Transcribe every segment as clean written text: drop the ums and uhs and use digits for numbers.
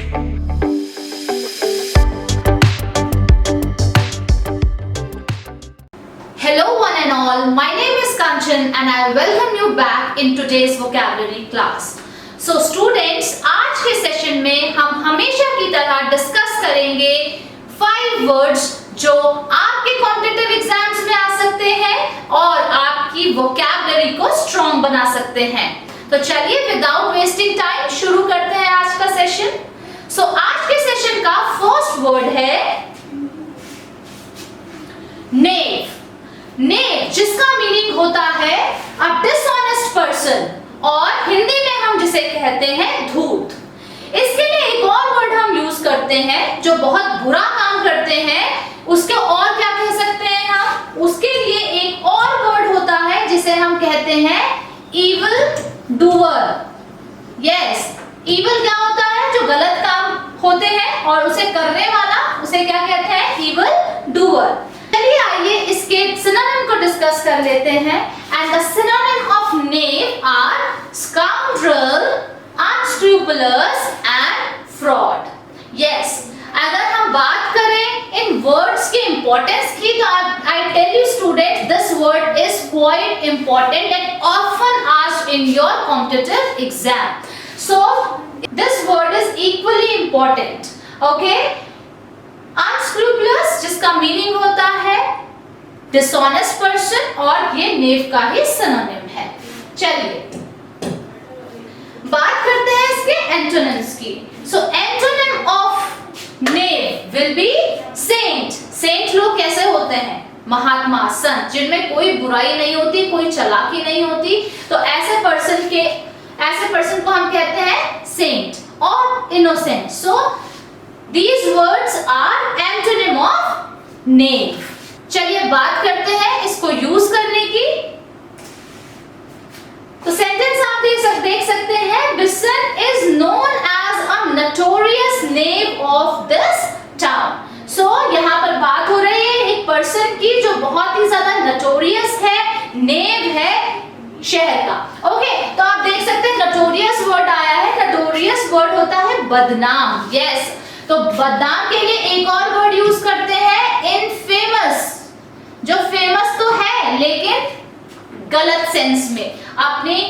Hello one and all, my name is Kanchan and I welcome you back in today's vocabulary class. So students, आज के session में हम हमेशा की तरह डिस्कस करेंगे 5 वर्ड्स जो आपके कॉम्पिटिटिव एग्जाम्स में आ सकते हैं और आपकी वोकैबुलरी को स्ट्रॉन्ग बना सकते हैं। तो चलिए विदाउट वेस्टिंग टाइम शुरू करते हैं आज का सेशन। सो आज के सेशन का फर्स्ट वर्ड है नेव। नेव जिसका मीनिंग होता है अ डिसऑनेस्ट पर्सन और हिंदी में हम जिसे कहते हैं धूर्त। इसके लिए एक और वर्ड हम यूज करते हैं जो बहुत बुरा काम करते हैं, उसके और क्या कह सकते हैं हम, उसके लिए एक और वर्ड होता है जिसे हम कहते हैं इविल डूअर। यस, इविल क्या होता है, जो गलत काम होते हैं और उसे करने वाला, उसे क्या कहते हैं, इविल डूअर। चलिए आइए इसके सिनोनिम को डिस्कस कर लेते हैं। And the synonym of knave are scoundrel, unscrupulous and fraud. Yes, अगर हम बात करें इन वर्ड्स के इंपॉर्टेंस की तो I tell you student this word is quite important and often asked in your competitive exam. So this word is equally important. Okay, unscrupulous जिसका meaning होता है डिसऑनेस्ट पर्सन और ये नेव का ही सिनोनिम है। चलिए बात करते हैं इसके एंटोनिम्स की। So antonym of knave will be saint. Saint लोग कैसे होते हैं, महात्मा, संत, जिनमें कोई बुराई नहीं होती, कोई चालाकी नहीं होती। तो ऐसे पर्सन को हम कहते हैं सेंट और innocent. So These words are antonym of nave. चलिए बात करते हैं इसको यूज करने की। तो सेंटेंस आप देख सकते हैं, Bison is known as a notorious knave of this town. So यहाँ पर बात हो रही है एक पर्सन की जो बहुत ही ज्यादा नोटोरियस है, नेव है शहर का। ओके, तो आप देख सकते हैं नोटोरियस वर्ड आया है। नोटोरियस वर्ड होता है बदनाम। यस, तो बदनाम के लिए एक और वर्ड यूज करते हैं इनफेमस, जो फेमस तो है लेकिन गलत सेंस में, अपनी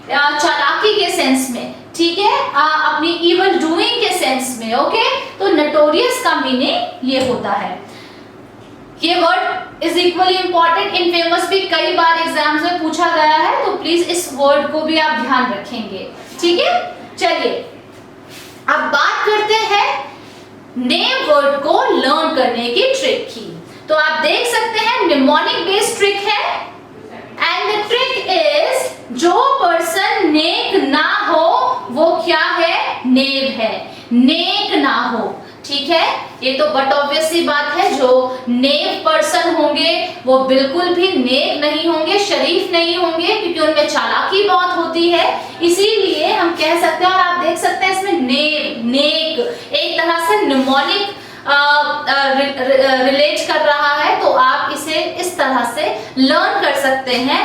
चालाकी के सेंस में, ठीक है, अपनी इविल डूइंग के सेंस में। ओके, तो नोटोरियस का मीनिंग ये होता है। ये word is equally important. Infamous भी कई बार एग्जाम्स में पूछा गया है, तो प्लीज इस वर्ड को भी आप ध्यान रखेंगे, ठीक है। चलिए अब बात करते हैं नेम वर्ड को लर्न करने की ट्रिक की। तो आप देख सकते हैं निमोनिक बेस्ड ट्रिक है एंड द ट्रिक इज जो पर्सन नेक ना हो वो क्या है, नेव है। नेक ना हो, ठीक है, ये तो बट ऑब्वियस सी बात है, जो नेव पर्सन होंगे वो बिल्कुल भी नेक नहीं होंगे, शरीफ नहीं होंगे, क्योंकि उनमें चालाकी बहुत होती है। इसीलिए हम कह सकते हैं, और आप देख सकते हैं इसमें नेव, नेक एक तरह से निमोनिक रिलेट कर रहा है, तो आप इसे इस तरह से लर्न कर सकते हैं।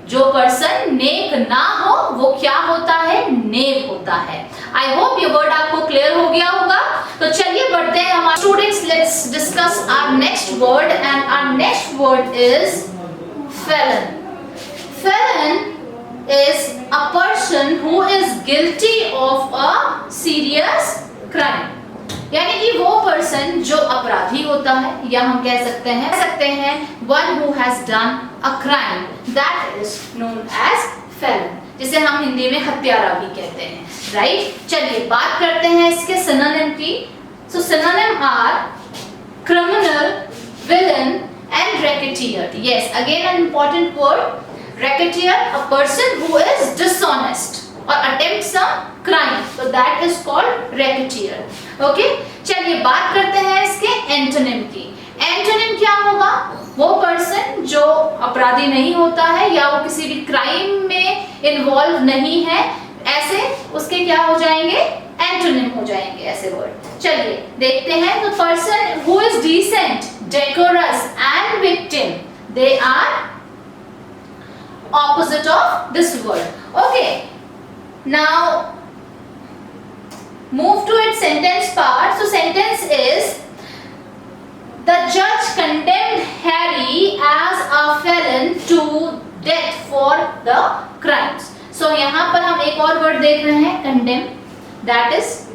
जो पर्सन नेक ना हो वो क्या होता है, नेव होता है। आई होप ये वर्ड आपको क्लियर हो गया होगा। तो चलिए बढ़ते हैं हमारे students, let's discuss our next word and our next word is felon. Felon is a person who is guilty of a serious crime. यानी कि वो पर्सन जो अपराधी होता है, या हम कह सकते हैं one who has done a crime, that is known as felon, जिसे हम हिंदी में हत्यारा भी कहते हैं, राइट। चलिए बात करते हैं इसके सिनोनिम की। So synonym are criminal, villain and racketeer. Yes, again an important word, racketeer, a person who is dishonest or attempts some crime, so that is called racketeer. Okay, चलिए बात करते हैं इसके एंटोनिम की। एंटोनिम क्या होगा, वो पर्सन जो अपराधी नहीं होता है या वो किसी भी क्राइम में इन्वॉल्व नहीं है, ऐसे उसके क्या हो जाएंगे, एंटोनिम हो जाएंगे ऐसे वर्ड। चलिए देखते हैं। तो person who is decent, decorous and victim, they are opposite of this word. Okay, now move to its sentence part. So sentence is the judge condemned Harry as a felon to death for the crimes. So यहाँ पर हम एक और word देख रहे हैं, condemn, that is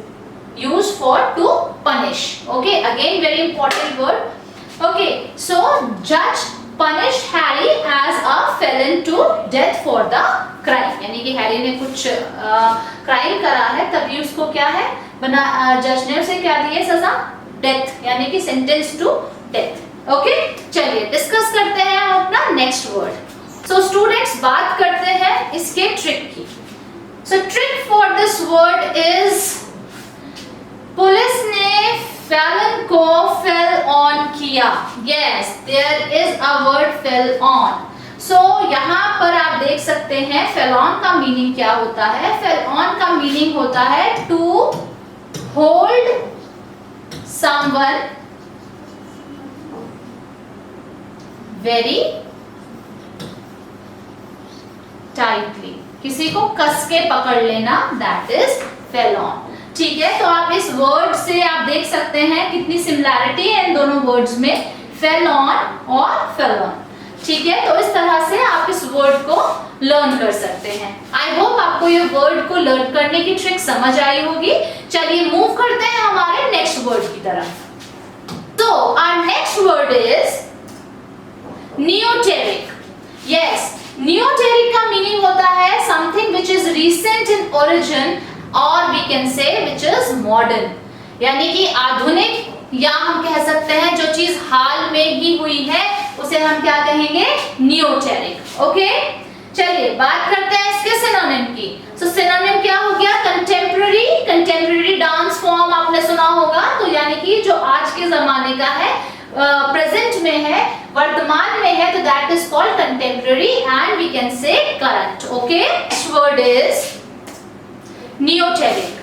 used for to punish. Okay, again very important word. Okay, so judge punished Harry as a felon to death for the crime. यानी कि हैरी ने कुछ क्राइम करा है, तभी उसको क्या है बना, जज ने उसे क्या दी है सजा, डेथ, यानी कि सेंटेंस टू डेथ. ओके, चलिए डिस्कस करते हैं हम अपना नेक्स्ट वर्ड. सो स्टूडेंट्स बात करते हैं इसके ट्रिक की. So trick for this word is, police ने फेलन को फेल ऑन किया. Yes, there is a word fell on. So यहाँ पर आप देख सकते हैं फेल ऑन का मीनिंग क्या होता है. फेल ऑन का मीनिंग होता है to hold someone very tightly, किसी को कस के पकड़ लेना, that is fell on. ठीक है, तो आप इस वर्ड से आप देख सकते हैं कितनी सिमिलैरिटी है इन दोनों वर्ड्स में, fell on और fell on. ठीक है, तो इस तरह से आप इस वर्ड को लर्न कर सकते हैं. आई होप आपको ये वर्ड को लर्न करने की ट्रिक समझ आई होगी. चलिए मूव करते हैं हमारे नेक्स्ट वर्ड की तरफ. तो our next word is neoteric. Yes, neoteric का मीनिंग होता है something which is recent in origin और we can say which is modern, यानी कि आधुनिक, या हम कह सकते हैं जो चीज हाल में ही हुई है उसे हम क्या कहेंगे, नियोटेरिक. ओके, चलिए बात करते हैं इसके सिनोनिम की. सो सिनोनिम क्या हो गया, कंटेम्पररी. कंटेम्पररी डांस फॉर्म आपने सुना होगा, तो यानी कि जो आज के जमाने का है, प्रेजेंट में है, वर्तमान में है, तो that is called contemporary and we can say current. Okay, next word is neoteric.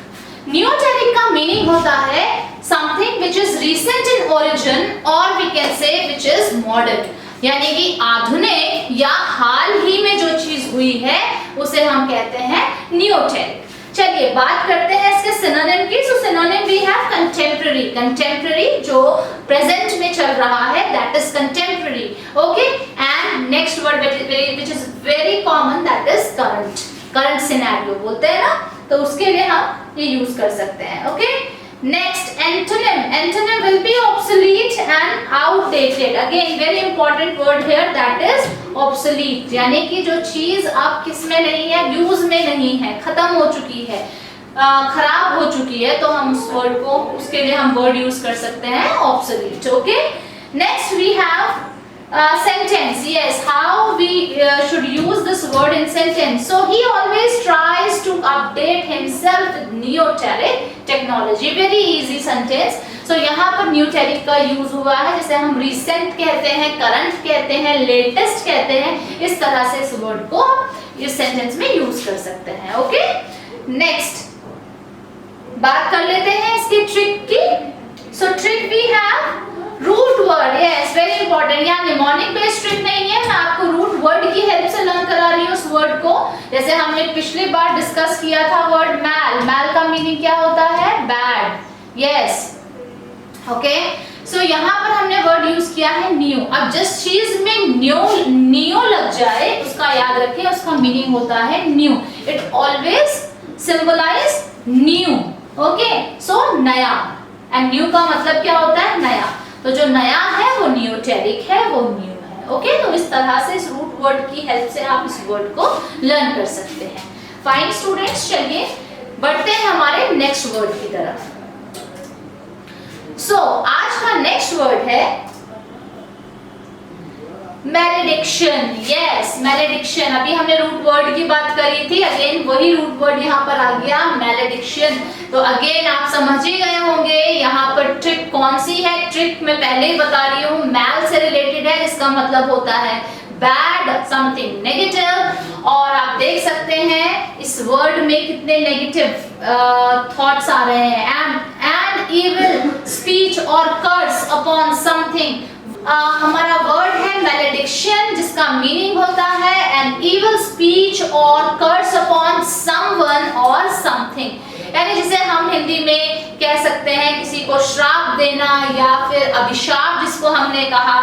Neoteric का मीनिंग होता है something which is recent in origin और we can say which is modern, यानी कि आधुनिक या हाल ही में जो चीज हुई है उसे हम कहते हैं नियोटेरिक. चलिए बात करते हैं इसके सिनोनिम की. So synonym we have contemporary. Contemporary जो प्रेजेंट में चल रहा है, that is contemporary. Okay, and next word which is very common, that is current. Current scenario बोलते हैं ना, तो उसके लिए हम ये यूज कर सकते हैं. Okay, next antonym. Antonym will be obsolete and outdated. Again very important word here, that is obsolete, यानी कि जो चीज अब किस में नहीं है, यूज में नहीं है, खत्म हो चुकी है, खराब हो चुकी है, तो हम उस वर्ड को, उसके लिए हम वर्ड यूज कर सकते हैं obsolete. Okay, next we have sentence. Yes, how we should use this word in sentence. So he always tries to update himself with neoteric technology. Very easy sentence. So यहाँ पर neoteric का use हुआ है, जैसे हम recent कहते हैं, current कहते हैं, latest कहते हैं, इस तरह से इस word को इस sentence में use कर सकते हैं. Okay? Next, बात कर लेते हैं इसकी trick की. So trick we have root word. Yes, very important. यहाँ निमोनिक बेस्ड ट्रिक नहीं है, मैं आपको रूट वर्ड की हेल्प से लर्न करा रही हूँ उस वर्ड को. जैसे हमने पिछली बार डिस्कस किया था वर्ड मैल. मैल का मीनिंग क्या होता है, बैड. यस, ओके, सो यहाँ पर हमने वर्ड यूज किया है न्यू. अब जिस चीज में न्यू लग जाए उसका याद रखें, उसका मीनिंग होता है new. It always symbolize new. Okay, so नया, एंड न्यू का मतलब क्या होता है, नया. तो जो नया है वो नियोटेरिक है, वो न्यू है. ओके, तो इस तरह से इस रूट वर्ड की हेल्प से आप इस वर्ड को लर्न कर सकते हैं. फाइन स्टूडेंट्स, चलिए बढ़ते हैं हमारे नेक्स्ट वर्ड की तरफ. सो आज का नेक्स्ट वर्ड है मैलेडिक्शन. यस, मैलेडिक्शन. अभी हमने रूट वर्ड की बात करी थी, अगेन वही रूट वर्ड यहाँ पर आ गया, मैलेडिक्शन. तो अगेन आप समझ ही गए होंगे यहाँ पर ट्रिक कौन सी है. ट्रिक मैं पहले ही बता रही हूँ, मैल से रिलेटेड है, जिसका मतलब होता है बैड, समथिंग नेगेटिव. और आप देख सकते हैं इस वर्ड में कितने नेगेटिव थॉट्स आ रहे हैं. एंड इविल स्पीच और कर्स अपॉन समथिंग. हमारा वर्ड है मैलेडिक्शन, जिसका मीनिंग होता है एन इविल स्पीच और कर्स अपॉन समवन और समथिंग. यानी जिसे हम हिंदी में कह सकते हैं किसी को श्राप देना या फिर अभिशाप जिसको हमने कहा,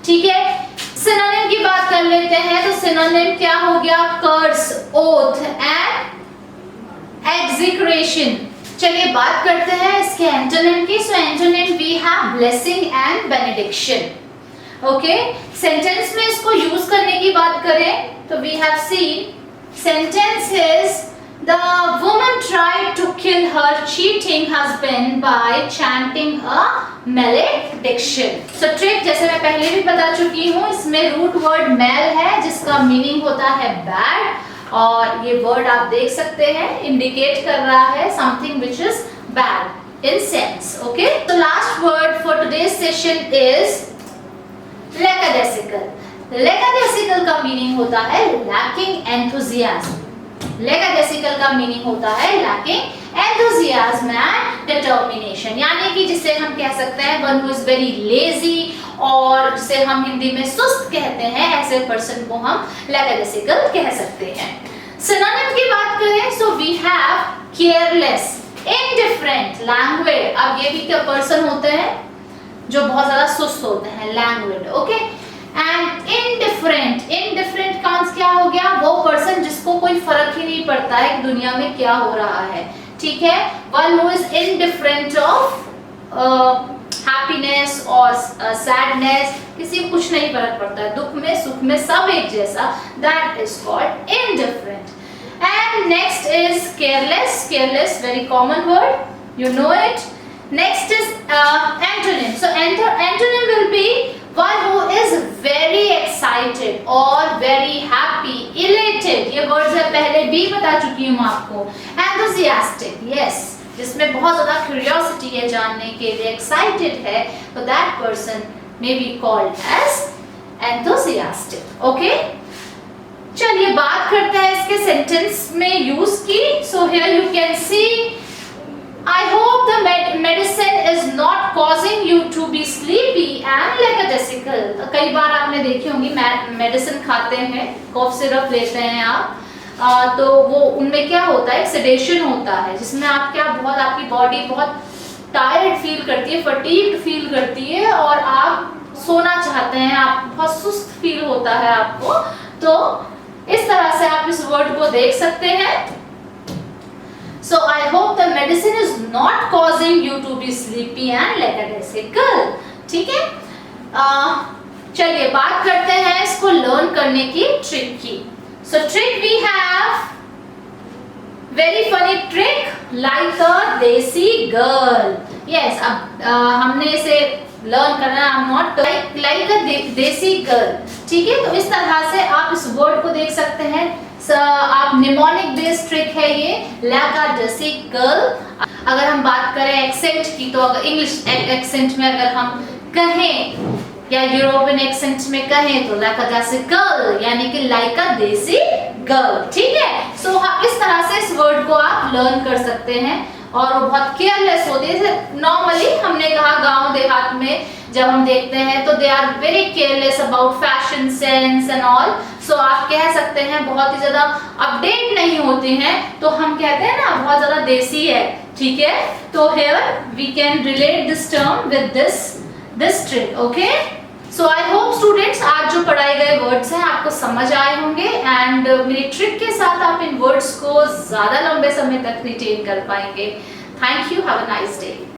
ठीक है। सिनोनिम की बात कर लेते हैं, तो सिनोनिम क्या हो गया? Curse, oath and execration. चलिए बात करते हैं इसके एंटोनिम की। So antonym we have blessing and benediction. Okay, sentence में इसको यूज करने की बात करें तो we have seen sentence is the woman tried to kill her cheating husband by chanting a malediction. So trick जैसे मैं पहले भी बता चुकी हूँ, इसमें रूट वर्ड मेल है जिसका मीनिंग होता है बैड, और ये वर्ड आप देख सकते हैं इंडिकेट कर रहा है something which is bad in sense. Okay, तो last word for today's session is lackadaisical. Lackadaisical का मीनिंग होता है लैकिंग एंथुसियाज्म। लेकाडेसिकल का मीनिंग होता है लैकिंग एंथुसियाज्म एंड डिटर्मिनेशन, यानी कि जिसे हम कह सकते हैं one who is very lazy, और जिसे हम हिंदी में सुस्त कहते हैं, ऐसे पर्सन को हम लेकाडेसिकल कह सकते हैं। सिनोनिम की बात करें so we have careless, indifferent, languid. अब ये भी क्या पर्सन होते हैं जो बहुत ज्यादा सुस्त होते हैं, languid. Okay, and indifferent. Indifferent का क्या हो गया? वो पर्सन जिसको कोई फर्क ही नहीं पड़ता है कि दुनिया में क्या हो रहा है, ठीक है। One who is indifferent of happiness और सैडनेस, किसी को कुछ नहीं फर्क पड़ता है, दुख में सुख में सब एक जैसा, that is called indifferent. And next is careless. Careless very common word, you know it. Next is antonym. So antonym will be one who is very excited or very happy, elated. ये words मैं पहले भी बता चुकी हूँ आपको। Enthusiastic, yes, जिसमें बहुत ज़्यादा curiosity है जानने के लिए, excited है, तो that person may be called as enthusiastic. Okay? चलिए बात करते हैं इसके सेंटेंस में यूज की। So here you can see I hope the medicine is not causing you to be sleepy and lackadaisical. कई बार आपने देखी होंगी मेडिसिन खाते हैं, कॉफ सिरप लेते हैं आप, तो वो उनमें क्या होता है, एक सेडेशन होता है जिसमें आप क्या बहुत आपकी बॉडी बहुत टायर्ड फील करती है, फटीग्ड फील करती है और आप सोना चाहते हैं, आप बहुत सुस्त फील होता है आपको। तो इस तरह से आप इस वर्ड को देख सकते हैं। So I hope the medicine is not causing you to be sleepy and lackadaisical. ठीक है, चलिए बात करते हैं इसको लर्न करने की ट्रिक की। So trick we have very funny trick like a desi girl. Yes, अब हमने इसे लर्न करना है, I'm not like a desi girl, ठीक है। तो इस तरह से आप इस वर्ड को देख सकते हैं। आप निमोनिक बेस्ड ट्रिक है ये, lackadaisical। अगर हम बात करें एक्सेंट की, तो अगर इंग्लिश एक्सेंट में अगर हम कहें या यूरोपियन एक्सेंट में कहें तो lackadaisical, यानी कि लाइक अ देसी गर्ल, ठीक है। सो इस तरह से इस वर्ड को आप लर्न कर सकते हैं, और वो बहुत केयरलेस होते हैं। नॉर्मली हमने कहा गांव देहात में जब हम देखते हैं तो they are very careless about fashion sense and all. So आप कह सकते हैं बहुत ही ज्यादा अपडेट नहीं होते हैं, तो हम कहते हैं ना बहुत ज्यादा देसी है, ठीक है। तो here we can relate this term with this trick. Okay, so I hope students आज जो पढ़ाए गए वर्ड्स हैं आपको समझ आए होंगे, एंड मेरी ट्रिक के साथ आप इन वर्ड्स को ज्यादा लंबे समय तक रिटेन कर पाएंगे। Thank you, have a nice day.